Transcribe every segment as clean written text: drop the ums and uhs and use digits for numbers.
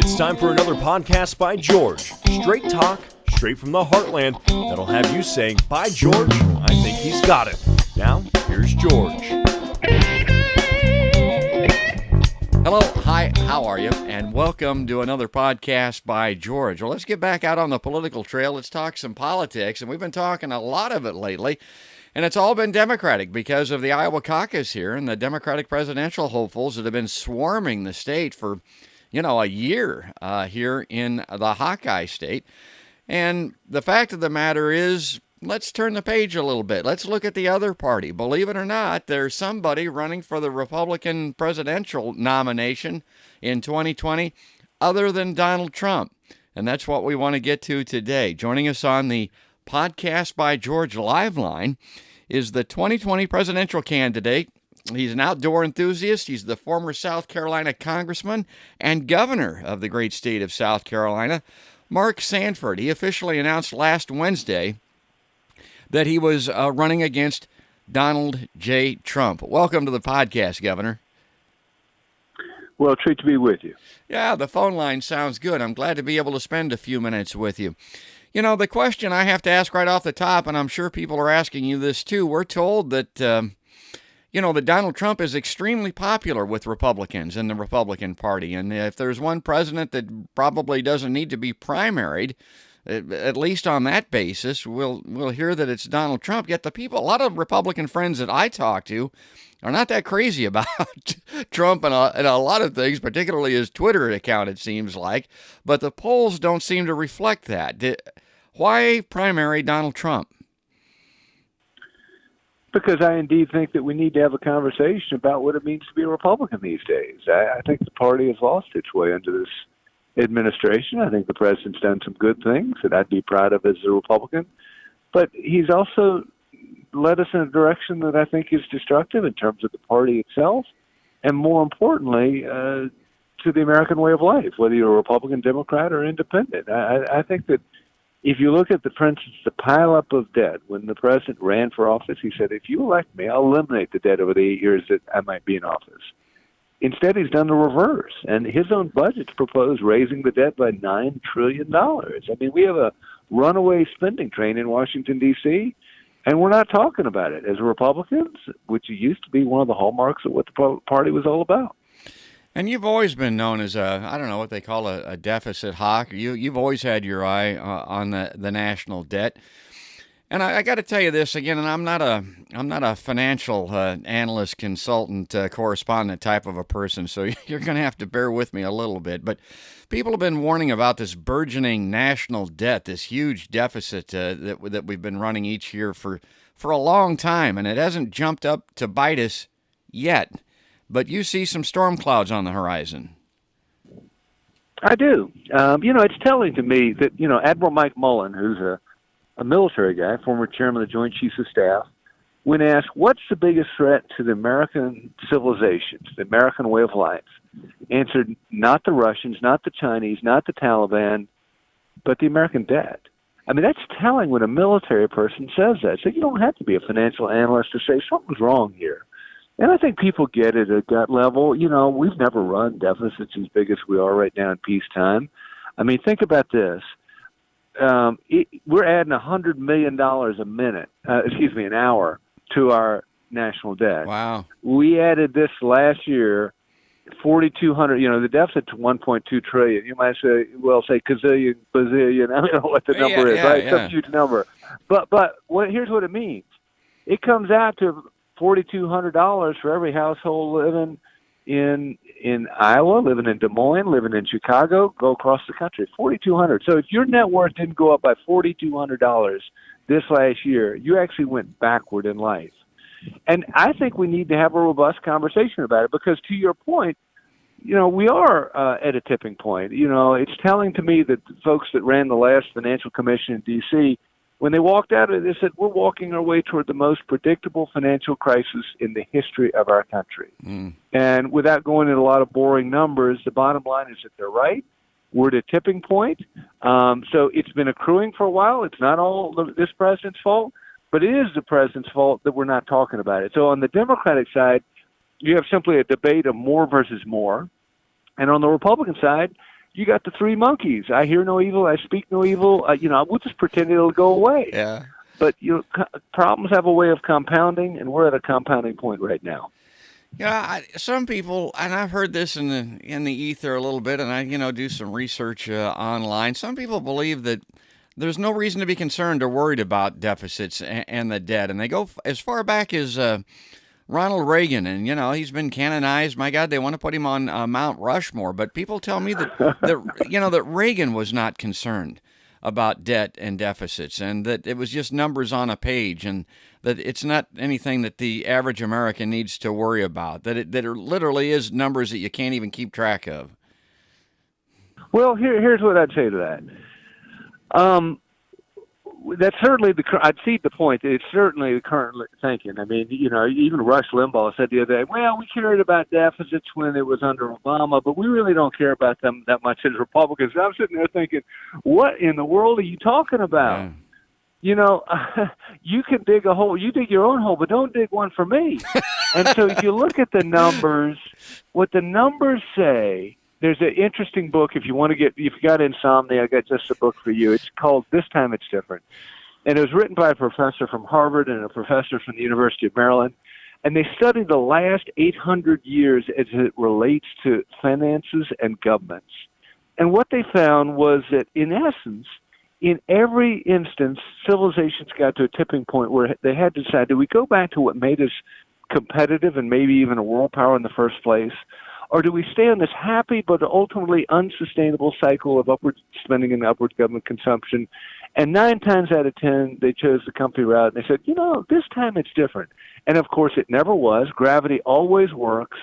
It's time for another podcast by George. Straight talk, straight from the heartland, that'll have you saying, "By George, I think he's got it." Now, here's George. Hello, hi, how are you? And welcome to another podcast by George. Well, let's get back out on the political trail. Let's talk some politics, and we've been talking a lot of it lately. And it's all been Democratic because of the Iowa caucus here and the Democratic presidential hopefuls that have been swarming the state for, a year here in the Hawkeye State. And the fact of the matter is, let's turn the page a little bit. Let's look at the other party. Believe it or not, there's somebody running for the Republican presidential nomination in 2020 other than Donald Trump. And that's what we want to get to today. Joining us on the Podcast by George live line is the 2020 presidential candidate. He's an outdoor enthusiast. He's the former South Carolina congressman and governor of the great state of South Carolina, Mark Sanford. He officially announced last Wednesday that he was running against Donald J. Trump. Welcome to the podcast, Governor. Well, treat to be with you. Yeah, the phone line sounds good. I'm glad to be able to spend a few minutes with you. The question I have to ask right off the top, and I'm sure people are asking you this too, we're told that, that Donald Trump is extremely popular with Republicans in the Republican Party. And if there's one president that probably doesn't need to be primaried, at least on that basis, we'll hear that it's Donald Trump. Yet a lot of Republican friends that I talk to are not that crazy about Trump and a lot of things, particularly his Twitter account, it seems like. But the polls don't seem to reflect that. Why primary Donald Trump? Because I indeed think that we need to have a conversation about what it means to be a Republican these days. I think the party has lost its way under this administration. I think the president's done some good things that I'd be proud of as a Republican. But he's also led us in a direction that I think is destructive in terms of the party itself, and more importantly, to the American way of life, whether you're a Republican, Democrat, or independent. I think that if you look at, for instance, the pileup of debt, when the president ran for office, he said, if you elect me, I'll eliminate the debt over the 8 years that I might be in office. Instead, he's done the reverse, and his own budget's proposed raising the debt by $9 trillion. I mean, we have a runaway spending train in Washington, D.C., and we're not talking about it as Republicans, which used to be one of the hallmarks of what the party was all about. And you've always been known as what they call a deficit hawk. You've always had your eye on the national debt. And I got to tell you this again, and I'm not a financial analyst, consultant, correspondent type of a person, so you're going to have to bear with me a little bit. But people have been warning about this burgeoning national debt, this huge deficit that we've been running each year for a long time, and it hasn't jumped up to bite us yet. But you see some storm clouds on the horizon. I do. It's telling to me that, Admiral Mike Mullen, who's a military guy, former chairman of the Joint Chiefs of Staff, when asked, what's the biggest threat to the American civilization, to the American way of life, answered, not the Russians, not the Chinese, not the Taliban, but the American debt. I mean, that's telling when a military person says that. So you don't have to be a financial analyst to say something's wrong here. And I think people get it at gut level. We've never run deficits as big as we are right now in peacetime. I mean, think about this. We're adding $100 million an hour to our national debt. Wow. We added this last year, 4,200, the deficit to 1.2 trillion. You might say, gazillion, bazillion. I don't know what the number is, right? Yeah. Some huge number. But here's what it means. It comes out to $4,200 for every household living in Iowa, living in Des Moines, living in Chicago, go across the country. $4,200. So if your net worth didn't go up by $4,200 this last year, you actually went backward in life. And I think we need to have a robust conversation about it because, to your point, we are at a tipping point. It's telling to me that the folks that ran the last financial commission in D.C., when they walked out of it, they said, we're walking our way toward the most predictable financial crisis in the history of our country. And without going into a lot of boring numbers, the bottom line is that they're right. We're at a tipping point. So it's been accruing for a while. It's not all this president's fault, but it is the president's fault that we're not talking about it. So on the Democratic side, you have simply a debate of more versus more. And on the Republican side, you got the three monkeys. I hear no evil, I speak no evil. We'll just pretend it'll go away. Yeah. But problems have a way of compounding, and we're at a compounding point right now. Yeah, some people, and I've heard this in the ether a little bit, and I do some research online. Some people believe that there's no reason to be concerned or worried about deficits and the debt, and they go as far back as Ronald Reagan, and he's been canonized. My God, they want to put him on Mount Rushmore, but people tell me that Reagan was not concerned about debt and deficits, and that it was just numbers on a page, and that it's not anything that the average American needs to worry about. That it literally is numbers that you can't even keep track of. Well, here's what I'd say to that. That's certainly I'd see the point. It's certainly the current thinking. I mean, even Rush Limbaugh said the other day, well, we cared about deficits when it was under Obama, but we really don't care about them that much as Republicans. And I'm sitting there thinking, what in the world are you talking about? Yeah. You can dig a hole. You dig your own hole, but don't dig one for me. And so if you look at the numbers, what the numbers say, there's an interesting book if you got insomnia, I got just a book for you. It's called This Time It's Different. And it was written by a professor from Harvard and a professor from the University of Maryland. And they studied the last 800 years as it relates to finances and governments. And what they found was that, in essence, in every instance, civilizations got to a tipping point where they had to decide, do we go back to what made us competitive and maybe even a world power in the first place? Or do we stay on this happy but ultimately unsustainable cycle of upward spending and upward government consumption? And 9 times out of 10, they chose the comfy route, and they said, this time it's different. And, of course, it never was. Gravity always works,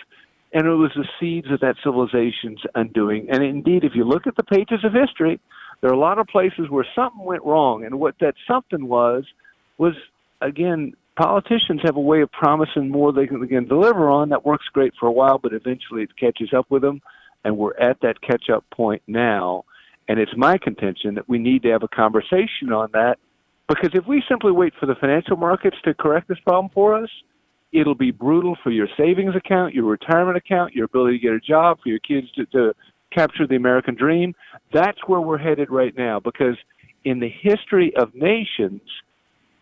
and it was the seeds of that civilization's undoing. And, indeed, if you look at the pages of history, there are a lot of places where something went wrong, and what that something was, again, politicians have a way of promising more they can deliver on. That works great for a while, but eventually it catches up with them, and we're at that catch-up point now. And it's my contention that we need to have a conversation on that, because if we simply wait for the financial markets to correct this problem for us, it'll be brutal for your savings account, your retirement account, your ability to get a job, for your kids to capture the American dream. That's where we're headed right now, because in the history of nations,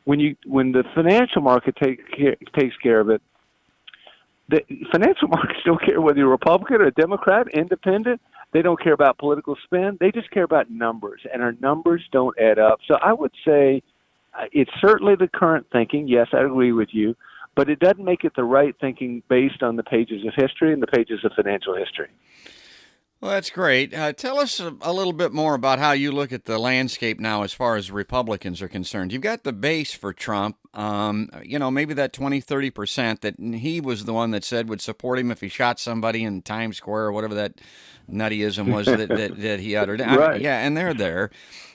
when the financial market takes care of it, the financial markets don't care whether you're a Republican or a Democrat, independent. They don't care about political spin. They just care about numbers, and our numbers don't add up. So I would say it's certainly the current thinking. Yes, I agree with you, but it doesn't make it the right thinking based on the pages of history and the pages of financial history. Well, that's great. Tell us a little bit more about how you look at the landscape now as far as Republicans are concerned. You've got the base for Trump, maybe that 20-30% that he was the one that said would support him if he shot somebody in Times Square or whatever that nuttyism was that he uttered. Right. And they're there.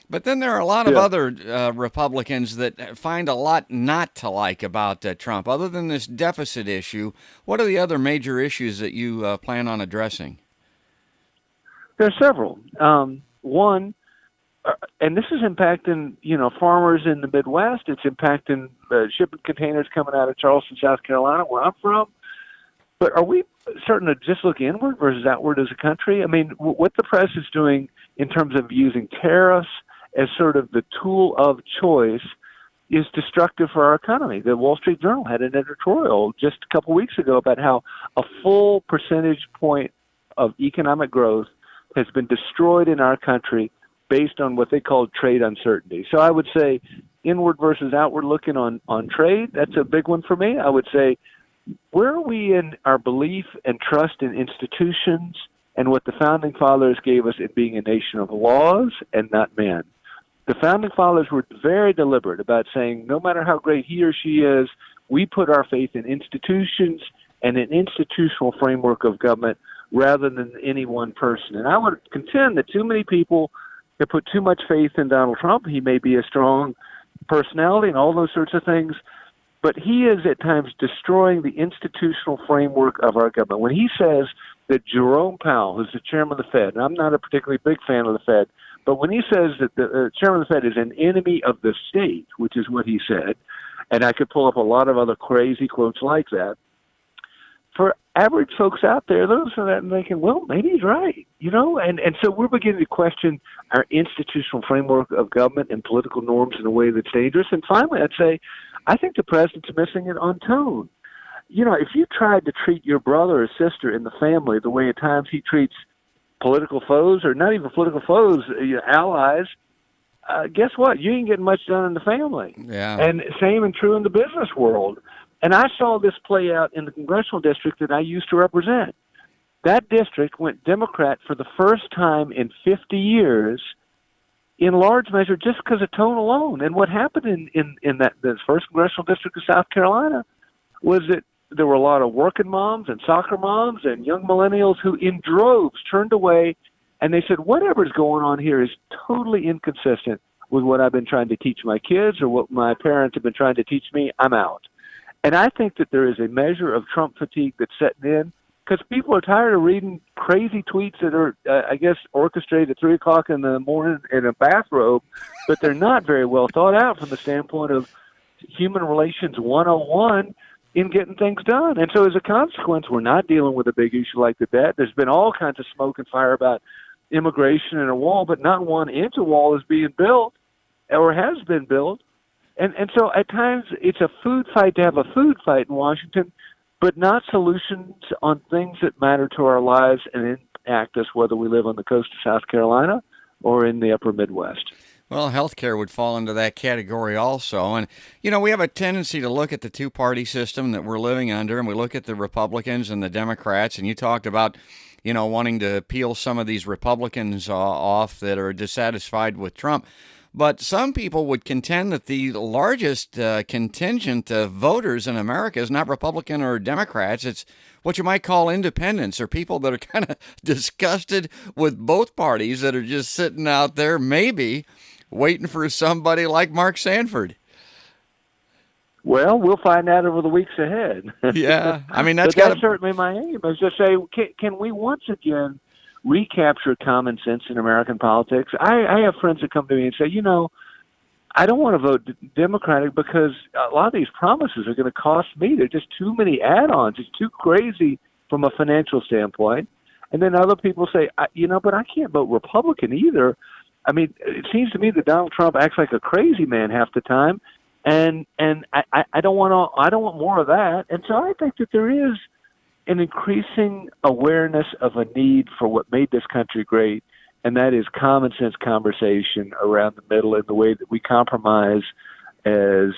But then there are a lot of other Republicans that find a lot not to like about Trump. Other than this deficit issue, what are the other major issues that you plan on addressing? There are several. One, and this is impacting, farmers in the Midwest. It's impacting shipping containers coming out of Charleston, South Carolina, where I'm from. But are we starting to just look inward versus outward as a country? I mean, what the press is doing in terms of using tariffs as sort of the tool of choice is destructive for our economy. The Wall Street Journal had an editorial just a couple weeks ago about how a full percentage point of economic growth has been destroyed in our country based on what they call trade uncertainty. So I would say inward versus outward looking on trade, that's a big one for me. I would say, where are we in our belief and trust in institutions and what the Founding Fathers gave us in being a nation of laws and not men? The Founding Fathers were very deliberate about saying, no matter how great he or she is, we put our faith in institutions and an institutional framework of government rather than any one person. And I would contend that too many people have put too much faith in Donald Trump. He may be a strong personality and all those sorts of things, but he is at times destroying the institutional framework of our government. When he says that Jerome Powell, who's the chairman of the Fed, and I'm not a particularly big fan of the Fed, but when he says that the chairman of the Fed is an enemy of the state, which is what he said, and I could pull up a lot of other crazy quotes like that, for average folks out there, those are that and thinking, well, maybe he's right, and so we're beginning to question our institutional framework of government and political norms in a way that's dangerous. And finally, I'd say, I think the president's missing it on tone. If you tried to treat your brother or sister in the family the way at times he treats political foes, or not even political foes, allies, guess what? You ain't getting much done in the family. Yeah. And same and true in the business world. And I saw this play out in the congressional district that I used to represent. That district went Democrat for the first time in 50 years, in large measure just because of tone alone. And what happened in this first congressional district of South Carolina was that there were a lot of working moms and soccer moms and young millennials who in droves turned away, and they said, whatever's going on here is totally inconsistent with what I've been trying to teach my kids or what my parents have been trying to teach me. I'm out. And I think that there is a measure of Trump fatigue that's setting in because people are tired of reading crazy tweets that are, I guess, orchestrated at 3 o'clock in the morning in a bathrobe, but they're not very well thought out from the standpoint of human relations 101 in getting things done. And so as a consequence, we're not dealing with a big issue like the debt. There's been all kinds of smoke and fire about immigration and a wall, but not 1 inch of wall is being built or has been built. And so at times it's a food fight to have a food fight in Washington, but not solutions on things that matter to our lives and impact us, whether we live on the coast of South Carolina or in the upper Midwest. Well, healthcare would fall into that category also. And, we have a tendency to look at the two-party system that we're living under, and we look at the Republicans and the Democrats, and you talked about, wanting to peel some of these Republicans off that are dissatisfied with Trump. But some people would contend that the largest contingent of voters in America is not Republican or Democrats. It's what you might call independents, or people that are kind of disgusted with both parties that are just sitting out there, maybe waiting for somebody like Mark Sanford. Well, we'll find out over the weeks ahead. Yeah, I mean, that's certainly my aim, is to say, can we once again recapture common sense in American politics? I have friends that come to me and say, I don't want to vote Democratic because a lot of these promises are going to cost me. They're just too many add-ons. It's too crazy from a financial standpoint. And then other people say, but I can't vote Republican either. I mean, it seems to me that Donald Trump acts like a crazy man half the time, and I don't want more of that. And so I think that there is an increasing awareness of a need for what made this country great, and that is common sense conversation around the middle in the way that we compromise as,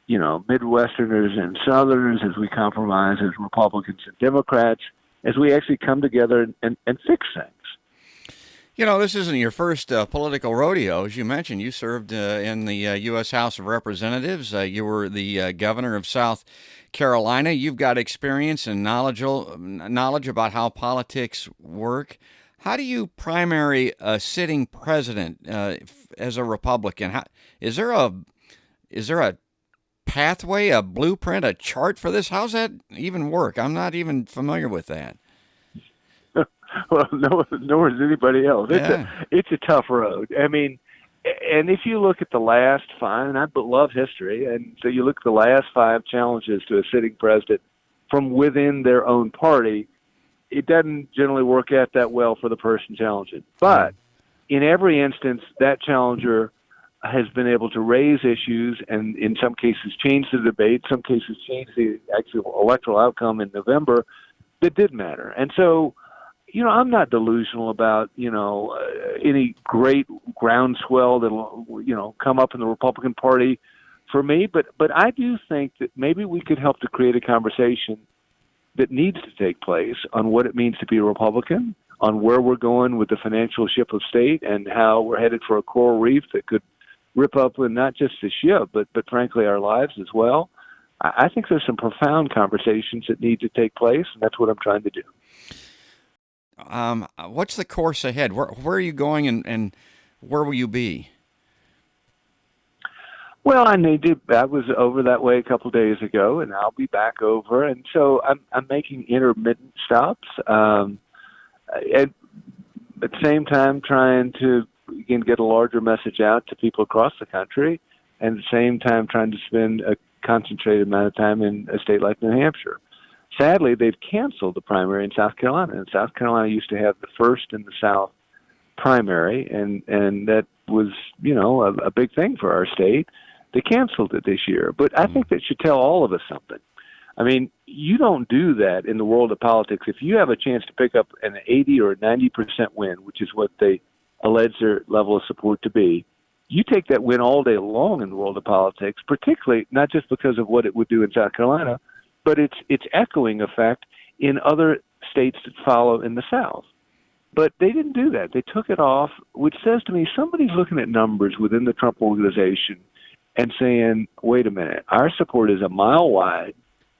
Midwesterners and Southerners, as we compromise as Republicans and Democrats, as we actually come together and fix things. This isn't your first political rodeo. As you mentioned, you served in the U.S. House of Representatives. You were the governor of South Carolina. You've got experience and knowledge about how politics work. How do you primary a sitting president as a Republican? Is there a pathway, a blueprint, a chart for this? How's that even work? I'm not even familiar with that. Well, nor is anybody else. It's a tough road. I mean, and if you look at the last 5, and I love history, and so you look at the last 5 challenges to a sitting president from within their own party, it doesn't generally work out that well for the person challenging. But in every instance, that challenger has been able to raise issues and in some cases change the debate, some cases change the actual electoral outcome in November that did matter. And so, I'm not delusional about, any great groundswell that'll, come up in the Republican Party for me. But I do think that maybe we could help to create a conversation that needs to take place on what it means to be a Republican, on where we're going with the financial ship of state and how we're headed for a coral reef that could rip up not just the ship, but frankly our lives as well. I think there's some profound conversations that need to take place, and that's what I'm trying to do. What's the course ahead? Where are you going, and where will you be? Well, I was over that way a couple of days ago, and I'll be back over. And so I'm making intermittent stops, and at the same time trying to again get a larger message out to people across the country, and at the same time trying to spend a concentrated amount of time in a state like New Hampshire. sadly, they've canceled the primary in South Carolina. And South Carolina used to have the first in the South primary, and that was, a big thing for our state. They canceled it this year. But I think that should tell all of us something. I mean, you don't do that in the world of politics. If you have a chance to pick up an 80 or 90% win, which is what they allege their level of support to be, you take that win all day long in the world of politics, particularly not just because of what it would do in South Carolina, but its echoing effect in other states that follow in the South. But they didn't do that. They took it off, which says to me somebody's looking at numbers within the Trump organization and saying, wait a minute, our support is a mile wide,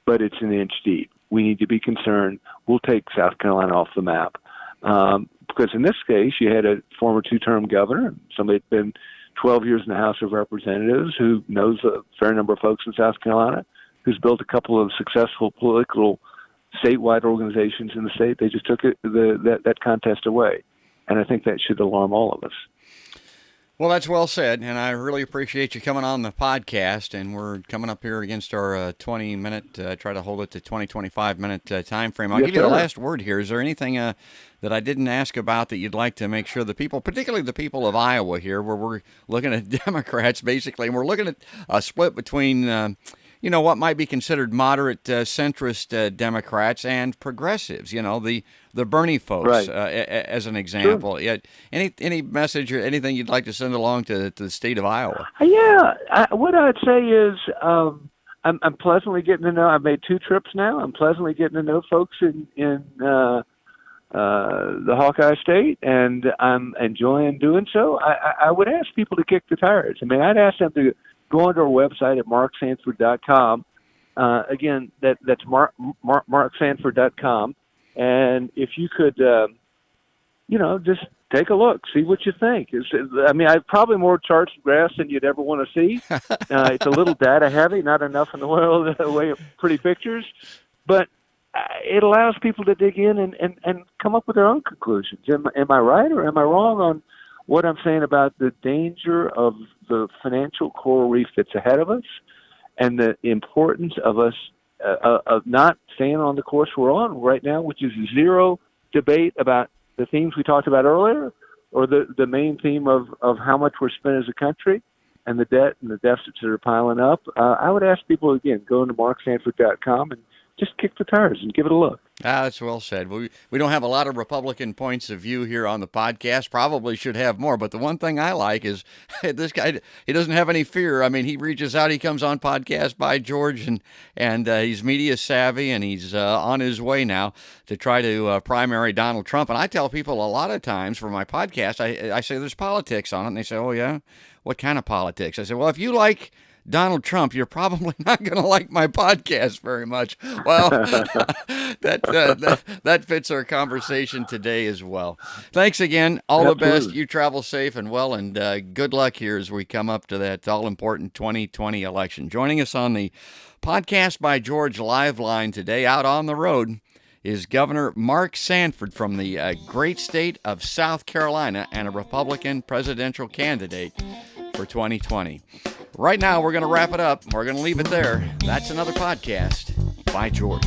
but it's an inch deep. We need to be concerned. We'll take South Carolina off the map. Because in this case, you had a former two-term governor, somebody had been 12 years in the House of Representatives, who knows a fair number of folks in South Carolina, who's built a couple of successful political statewide organizations in the state. They just took that contest away. And I think that should alarm all of us. Well, that's well said, and I really appreciate you coming on the podcast, and we're coming up here against our 20-minute, try to hold it to 20-25-minute time frame. I'll give you the last word here. Is there anything that I didn't ask about that you'd like to make sure the people, particularly the people of Iowa here, where we're looking at Democrats, basically, and we're looking at a split between what might be considered moderate centrist Democrats and progressives, the Bernie folks, right. As an example. Sure. Any message or anything you'd like to send along to the state of Iowa? Yeah, what I'd say is I'm pleasantly getting to know. I've made 2 trips now. I'm pleasantly getting to know folks in the Hawkeye State, and I'm enjoying doing so. I would ask people to kick the tires. I mean, I'd ask them to go onto our website at marksanford.com. Again, that's marksanford.com. And if you could, just take a look, see what you think. I have probably more charts of grass than you'd ever want to see. It's a little data heavy, not enough in the way of pretty pictures, but it allows people to dig in and come up with their own conclusions. Am I right or am I wrong on what I'm saying about the danger of the financial coral reef that's ahead of us and the importance of us of not staying on the course we're on right now, which is zero debate about the themes we talked about earlier, or the main theme of how much we're spending as a country and the debt and the deficits that are piling up. I would ask people, again, go into marksanford.com and just kick the tires and give it a look. That's well said. We don't have a lot of Republican points of view here on the podcast. Probably should have more. But the one thing I like is this guy, he doesn't have any fear. I mean, he reaches out. He comes on Podcast by George, and he's media savvy, and he's on his way now to try to primary Donald Trump. And I tell people a lot of times for my podcast, I say there's politics on it. And they say, oh, yeah? What kind of politics? I say, well, if you like Donald Trump, you're probably not going to like my podcast very much. Well, that fits our conversation today as well. Thanks again. All the best. You travel safe and well, and good luck here as we come up to that all-important 2020 election. Joining us on the Podcast by George live line today, out on the road, is Governor Mark Sanford from the great state of South Carolina and a Republican presidential candidate for 2020. Right now, we're going to wrap it up. We're going to leave it there. That's another podcast by George.